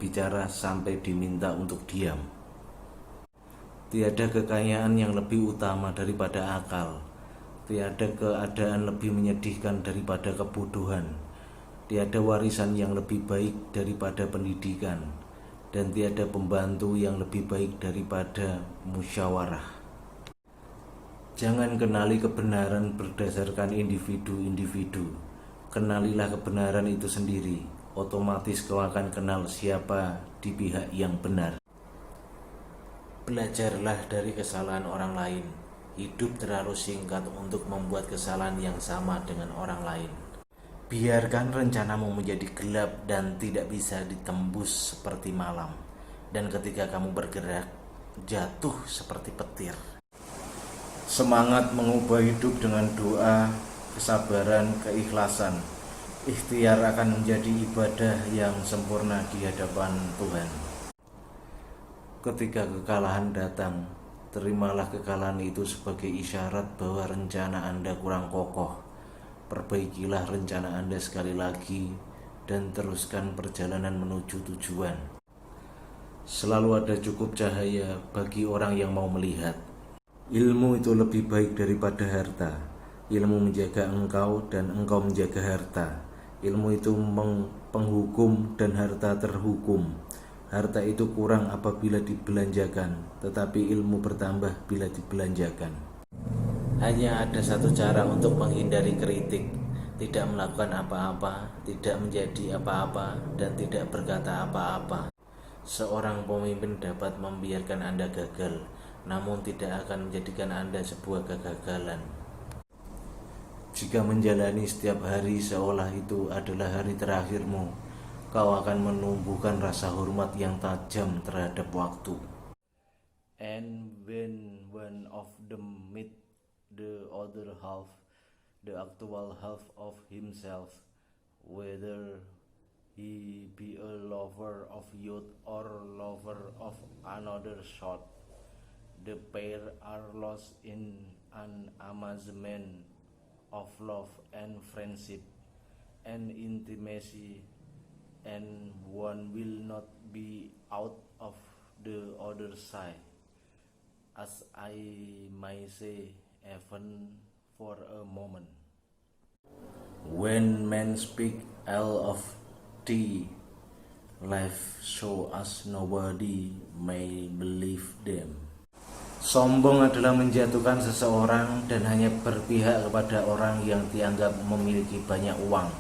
berbicara sampai diminta untuk diam. Tiada kekayaan yang lebih utama daripada akal. Tiada keadaan lebih menyedihkan daripada kebodohan. Tiada warisan yang lebih baik daripada pendidikan. Dan tiada pembantu yang lebih baik daripada musyawarah. Jangan kenali kebenaran berdasarkan individu-individu. Kenalilah kebenaran itu sendiri. Otomatis kau akan kenal siapa di pihak yang benar. Belajarlah dari kesalahan orang lain. Hidup terlalu singkat untuk membuat kesalahan yang sama dengan orang lain. Biarkan rencanamu menjadi gelap dan tidak bisa ditembus seperti malam. Dan ketika kamu bergerak, jatuh seperti petir. Semangat mengubah hidup dengan doa, kesabaran, keikhlasan. Ikhtiar akan menjadi ibadah yang sempurna di hadapan Tuhan. Ketika kekalahan datang, terimalah kekalahan itu sebagai isyarat bahwa rencana Anda kurang kokoh. Perbaikilah rencana Anda sekali lagi dan teruskan perjalanan menuju tujuan. Selalu ada cukup cahaya bagi orang yang mau melihat. Ilmu itu lebih baik daripada harta. Ilmu menjaga engkau dan engkau menjaga harta. Ilmu itu penghukum dan harta terhukum. Harta itu kurang apabila dibelanjakan, tetapi ilmu bertambah bila dibelanjakan. Hanya ada satu cara untuk menghindari kritik: tidak melakukan apa-apa, tidak menjadi apa-apa, dan tidak berkata apa-apa. Seorang pemimpin dapat membiarkan Anda gagal, namun tidak akan menjadikan Anda sebuah kegagalan. Jika menjalani setiap hari seolah itu adalah hari terakhirmu, kau akan menumbuhkan rasa hormat yang tajam terhadap waktu. And when one of them meet the other half, the actual half of himself, whether he be a lover of youth or lover of another sort, the pair are lost in an amazement of love and friendship and intimacy, and one will not be out of the other side, as I may say, even for a moment. When men speak ill of thee, life show us nobody may believe them. Sombong adalah menjatuhkan seseorang dan hanya berpihak kepada orang yang dianggap memiliki banyak uang.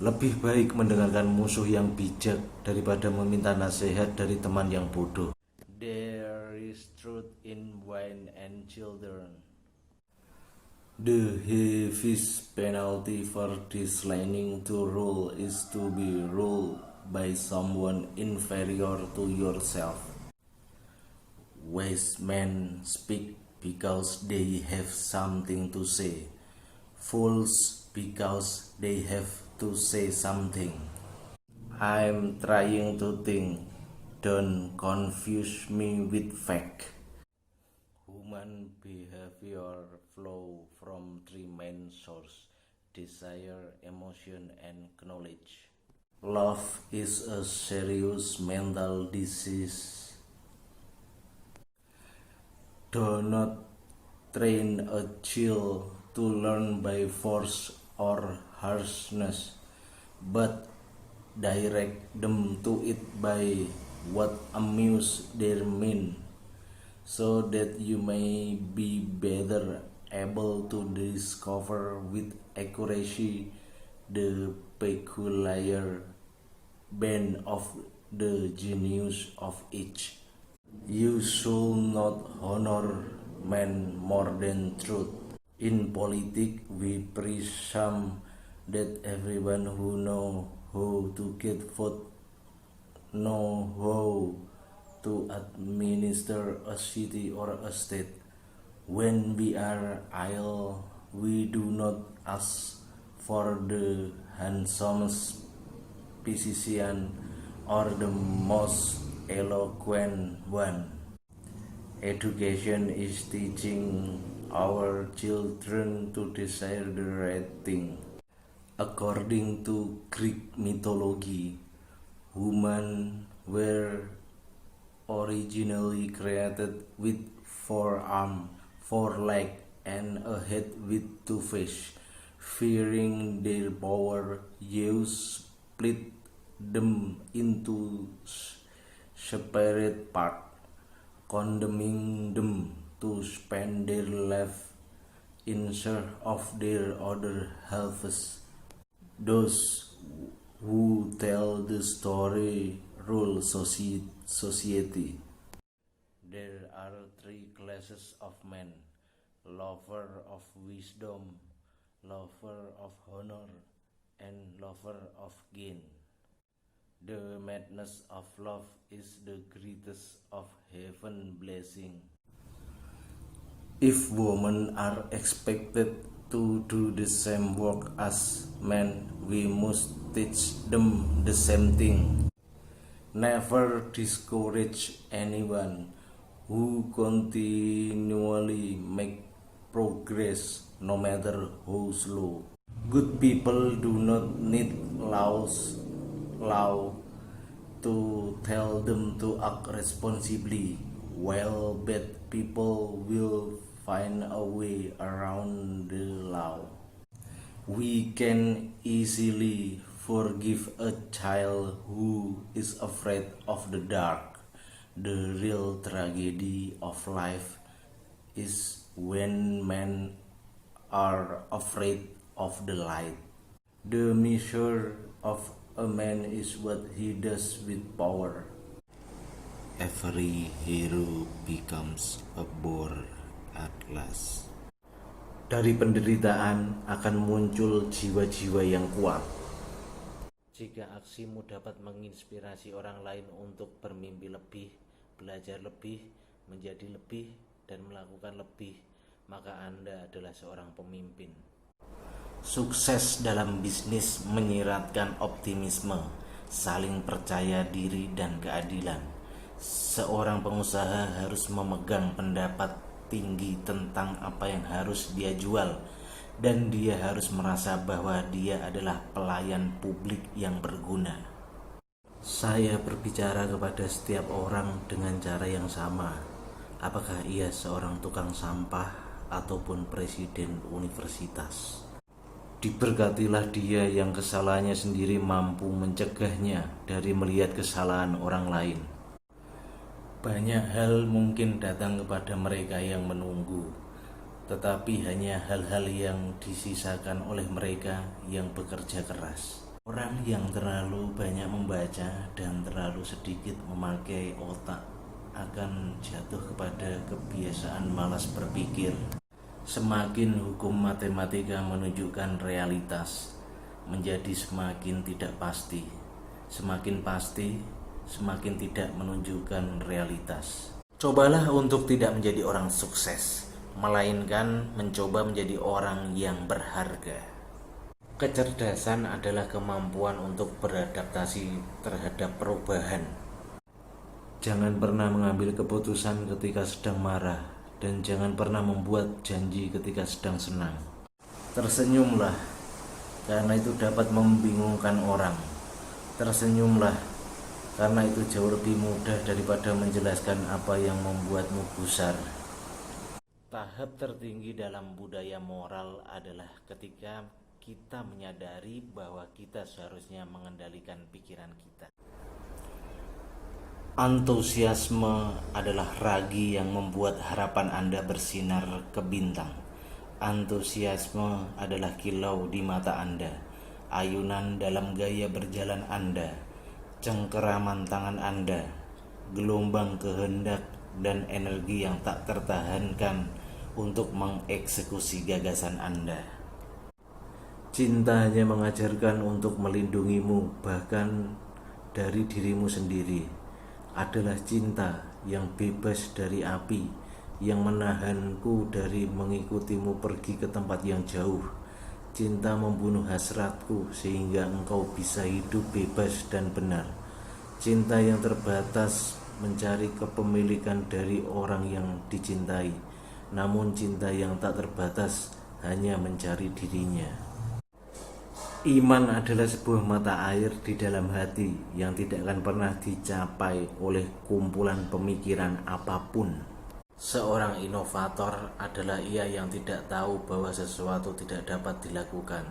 Lebih baik mendengarkan musuh yang bijak daripada meminta nasihat dari teman yang bodoh. There is truth in wine and children. The heaviest penalty for declining to rule is to be ruled by someone inferior to yourself. Wise men speak because they have something to say. Fools because they have to say something. I'm trying to think. Don't confuse me with fact. Human behavior flow from three main sources: desire, emotion, and knowledge. Love is a serious mental disease. Do not train a child to learn by force or harshness, but direct them to it by what amuse their mind, so that you may be better able to discover with accuracy the peculiar bent of the genius of each. You should not honor man more than truth. In politics, we presume that everyone who knows how to get vote know how to administer a city or a state. When we are idle, we do not ask for the handsomest physician or the most eloquent one. Education is teaching our children to desire the right thing. According to Greek mythology, Humans were originally created with 4 arms, 4 legs, and a head with 2 faces. Fearing their power, Zeus split them into separate parts, condemning them to spend their life in search of their other halves. Those who tell the story rule society. There are 3 classes of men: lover of wisdom, lover of honor, and lover of gain. The madness of love is the greatest of heaven blessing. If women are expected to do the same work as men, we must teach them the same thing. Never discourage anyone who continually make progress, no matter how slow. Good people do not need law to tell them to act responsibly, while bad people will find a way around the law. We can easily forgive a child who is afraid of the dark. The real tragedy of life is when men are afraid of the light. The measure of a man is what he does with power. Every hero becomes a bore at last. Dari penderitaan akan muncul jiwa-jiwa yang kuat. Jika aksimu dapat menginspirasi orang lain untuk bermimpi lebih, belajar lebih, menjadi lebih, dan melakukan lebih, maka Anda adalah seorang pemimpin. Sukses dalam bisnis menyiratkan optimisme, saling percaya diri, dan keadilan. Seorang pengusaha harus memegang pendapat tinggi tentang apa yang harus dia jual, dan dia harus merasa bahwa dia adalah pelayan publik yang berguna. Saya berbicara kepada setiap orang dengan cara yang sama, apakah ia seorang tukang sampah ataupun presiden universitas. Diberkatilah dia yang kesalahannya sendiri mampu mencegahnya dari melihat kesalahan orang lain. Banyak hal mungkin datang kepada mereka yang menunggu, tetapi hanya hal-hal yang disisakan oleh mereka yang bekerja keras. Orang yang terlalu banyak membaca dan terlalu sedikit memakai otak akan jatuh kepada kebiasaan malas berpikir. Semakin hukum matematika menunjukkan realitas, menjadi semakin tidak pasti. Semakin pasti, semakin tidak menunjukkan realitas. Cobalah untuk tidak menjadi orang sukses, melainkan mencoba menjadi orang yang berharga. Kecerdasan adalah kemampuan untuk beradaptasi terhadap perubahan. Jangan pernah mengambil keputusan ketika sedang marah, dan jangan pernah membuat janji ketika sedang senang. Tersenyumlah, karena itu dapat membingungkan orang. Tersenyumlah, karena itu jauh lebih mudah daripada menjelaskan apa yang membuatmu gusar. Tahap tertinggi dalam budaya moral adalah ketika kita menyadari bahwa kita seharusnya mengendalikan pikiran kita. Antusiasme adalah ragi yang membuat harapan Anda bersinar ke bintang. Antusiasme adalah kilau di mata Anda, ayunan dalam gaya berjalan Anda, cengkeraman tangan Anda, gelombang kehendak dan energi yang tak tertahankan untuk mengeksekusi gagasan Anda. Cinta hanya mengajarkan untuk melindungimu bahkan dari dirimu sendiri. Adalah cinta yang bebas dari api, yang menahanku dari mengikutimu pergi ke tempat yang jauh. Cinta membunuh hasratku sehingga engkau bisa hidup bebas dan benar. Cinta yang terbatas mencari kepemilikan dari orang yang dicintai, namun cinta yang tak terbatas hanya mencari dirinya. Iman adalah sebuah mata air di dalam hati yang tidak akan pernah dicapai oleh kumpulan pemikiran apapun. Seorang inovator adalah ia yang tidak tahu bahwa sesuatu tidak dapat dilakukan.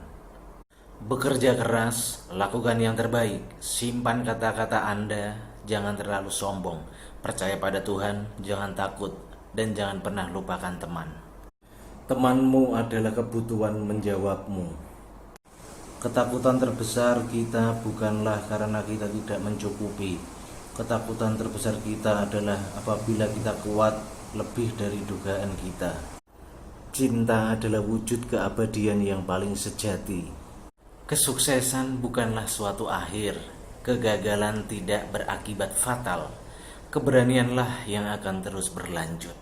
Bekerja keras, lakukan yang terbaik, simpan kata-kata Anda, jangan terlalu sombong, percaya pada Tuhan, jangan takut, dan jangan pernah lupakan teman. Temanmu adalah kebutuhan menjawabmu. Ketakutan terbesar kita bukanlah karena kita tidak mencukupi. Ketakutan terbesar kita adalah apabila kita kuat lebih dari dugaan kita. Cinta adalah wujud keabadian yang paling sejati. Kesuksesan bukanlah suatu akhir. Kegagalan tidak berakibat fatal. Keberanianlah yang akan terus berlanjut.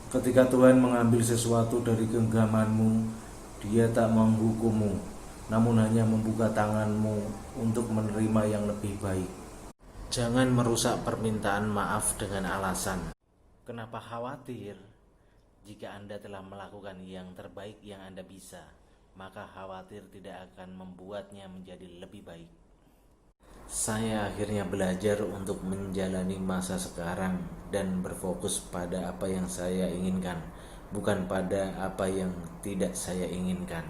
Ketika Tuhan mengambil sesuatu dari genggamanmu, Dia tak menghukummu, namun hanya membuka tanganmu untuk menerima yang lebih baik. Jangan merusak permintaan maaf dengan alasan, "Kenapa khawatir?" Jika Anda telah melakukan yang terbaik yang Anda bisa, maka khawatir tidak akan membuatnya menjadi lebih baik. Saya akhirnya belajar untuk menjalani masa sekarang dan berfokus pada apa yang saya inginkan, bukan pada apa yang tidak saya inginkan.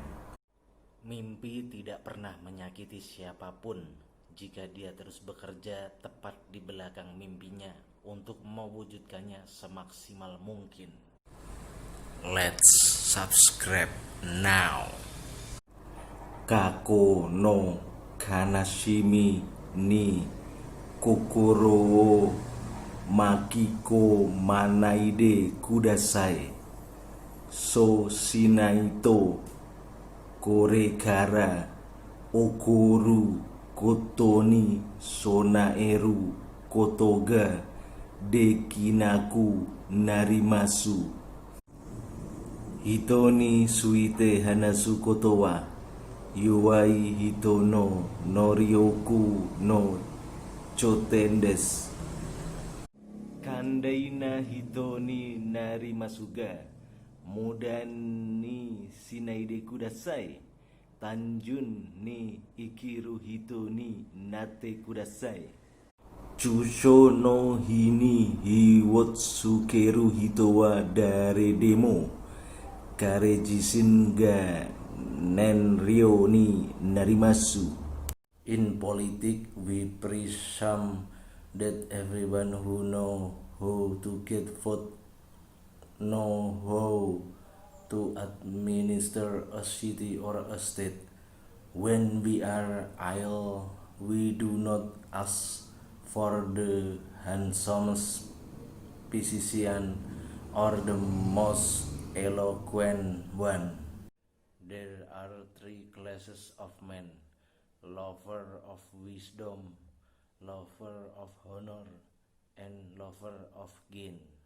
Mimpi tidak pernah menyakiti siapapun jika dia terus bekerja tepat di belakang mimpinya untuk mewujudkannya semaksimal mungkin. Let's subscribe now. Kako no kanashimi ni kokoro wo makiko manaide kudasai. So shinai to korekara okoru koto ni sonaeru koto ga dekinaku narimasu. Hito ni suite hanasu koto wa yuwai hito no norioku no choten desu. Kandai na hito ni narimasu ga modan ni shinaide kudasai. Tanjun ni ikiru hito ni nate kudasai. Chusho no hi ni hiwotsukeru hito wa daredemo. Karejisin ga nenryo ni narimasu. In politics, we presume that everyone who know how to get vote know how to administer a city or a state. When we are idle, we do not ask for the handsomest physician or the most eloquent one. There are three classes of men: lover of wisdom, lover of honor, and lover of gain.